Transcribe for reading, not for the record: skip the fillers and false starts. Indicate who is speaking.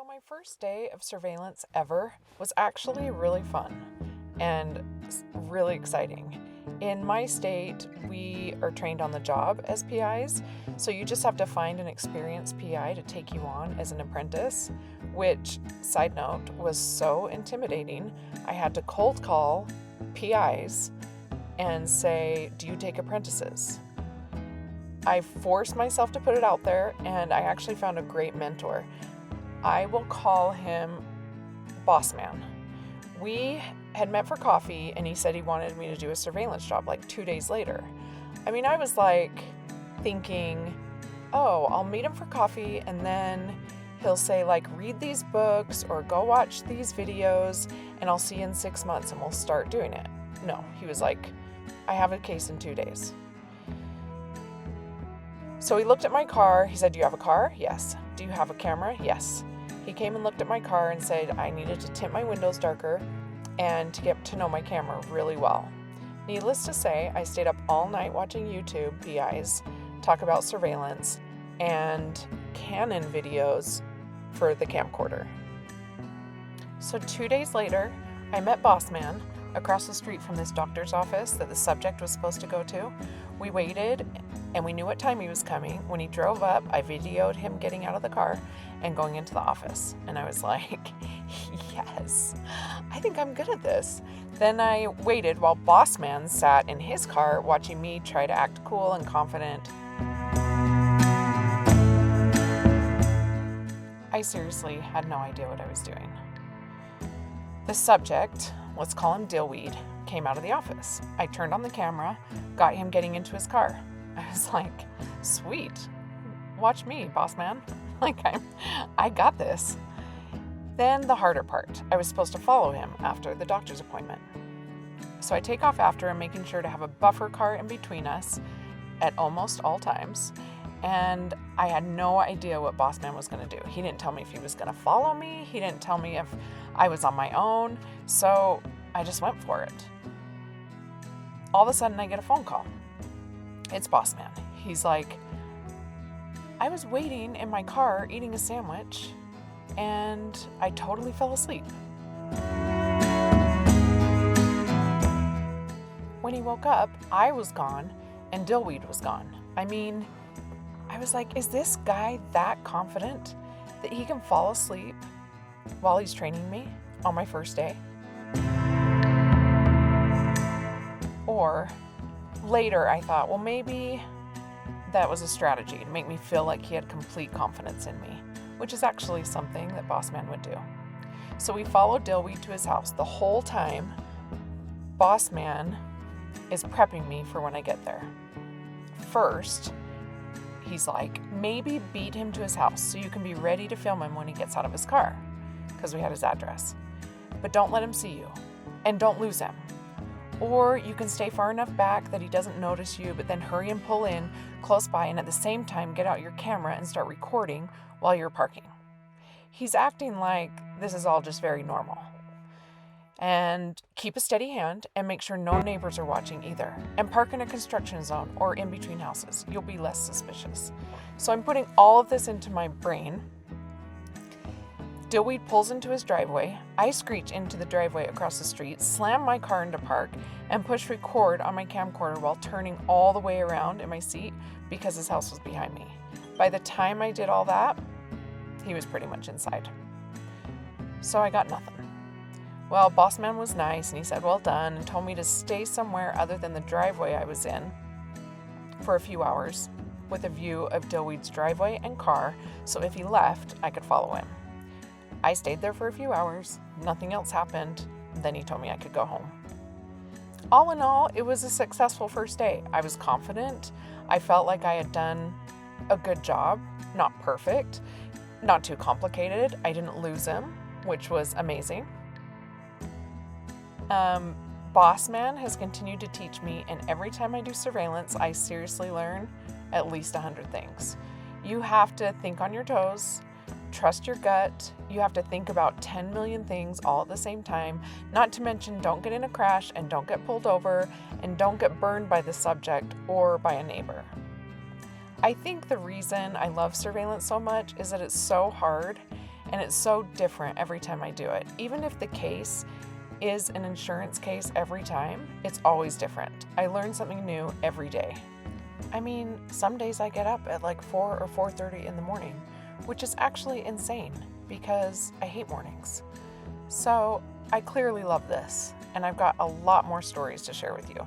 Speaker 1: So my first day of surveillance ever was actually really fun and really exciting. In my state, we are trained on the job as PIs, so you just have to find an experienced PI to take you on as an apprentice, which, side note, was so intimidating. I had to cold call PIs and say, "Do you take apprentices?" I forced myself to put it out there, and I actually found a great mentor. I will call him Boss Man. We had met for coffee, and he said he wanted me to do a surveillance job like 2 days later. I mean, I was like thinking, oh, I'll meet him for coffee, and then he'll say, like, read these books or go watch these videos, and I'll see you in 6 months and we'll start doing it. No, he was like, I have a case in 2 days. So he looked at my car. He said, "Do you have a car?" "Yes." "Do you have a camera?" "Yes." He came and looked at my car and said I needed to tint my windows darker and to get to know my camera really well. Needless to say, I stayed up all night watching YouTube PIs talk about surveillance and Canon videos for the camcorder. So 2 days later, I met Boss Man across the street from this doctor's office that the subject was supposed to go to. We waited, and we knew what time he was coming. When he drove up, I videoed him getting out of the car and going into the office. And I was like, yes, I think I'm good at this. Then I waited while Boss Man sat in his car watching me try to act cool and confident. I seriously had no idea what I was doing. The subject, let's call him Dillweed, came out of the office. I turned on the camera, got him getting into his car. I was like, sweet, watch me, Boss Man. I got this. Then the harder part, I was supposed to follow him after the doctor's appointment. So I take off after him, making sure to have a buffer car in between us at almost all times. And I had no idea what Boss Man was going to do. He didn't tell me if he was going to follow me. He didn't tell me if I was on my own. So I just went for it. All of a sudden, I get a phone call. It's Boss Man. He's like, I was waiting in my car eating a sandwich, and I totally fell asleep. When he woke up, I was gone, and Dillweed was gone. I mean, I was like, is this guy that confident that he can fall asleep while he's training me on my first day? Or later I thought, well, maybe that was a strategy to make me feel like he had complete confidence in me, which is actually something that Boss Man would do. So we followed Dillweed to his house. The whole time, Boss Man is prepping me for when I get there. First, he's like, maybe beat him to his house so you can be ready to film him when he gets out of his car, because we had his address. But don't let him see you, and don't lose him. Or you can stay far enough back that he doesn't notice you, but then hurry and pull in close by, and at the same time get out your camera and start recording while you're parking. He's acting like this is all just very normal. And keep a steady hand and make sure no neighbors are watching either. And park in a construction zone or in between houses. You'll be less suspicious. So I'm putting all of this into my brain. Dillweed pulls into his driveway. I screech into the driveway across the street, slam my car into park, and push record on my camcorder while turning all the way around in my seat because his house was behind me. By the time I did all that, he was pretty much inside. So I got nothing. Well, Boss Man was nice, and he said, well done, and told me to stay somewhere other than the driveway I was in for a few hours with a view of Dillweed's driveway and car, so if he left, I could follow him. I stayed there for a few hours. Nothing else happened. Then he told me I could go home. All in all, it was a successful first day. I was confident. I felt like I had done a good job. Not perfect. Not too complicated. I didn't lose him, which was amazing. Boss Man has continued to teach me, and every time I do surveillance, I seriously learn at least 100 things. You have to think on your toes. Trust your gut. You have to think about 10 million things all at the same time. Not to mention, don't get in a crash and don't get pulled over and don't get burned by the subject or by a neighbor. I think the reason I love surveillance so much is that it's so hard And it's so different every time I do it. Even if the case is an insurance case every time, it's always different. I learn something new every day. I mean, some days I get up at like 4 or 4:30 in the morning, which is actually insane because I hate mornings. So I clearly love this, and I've got a lot more stories to share with you.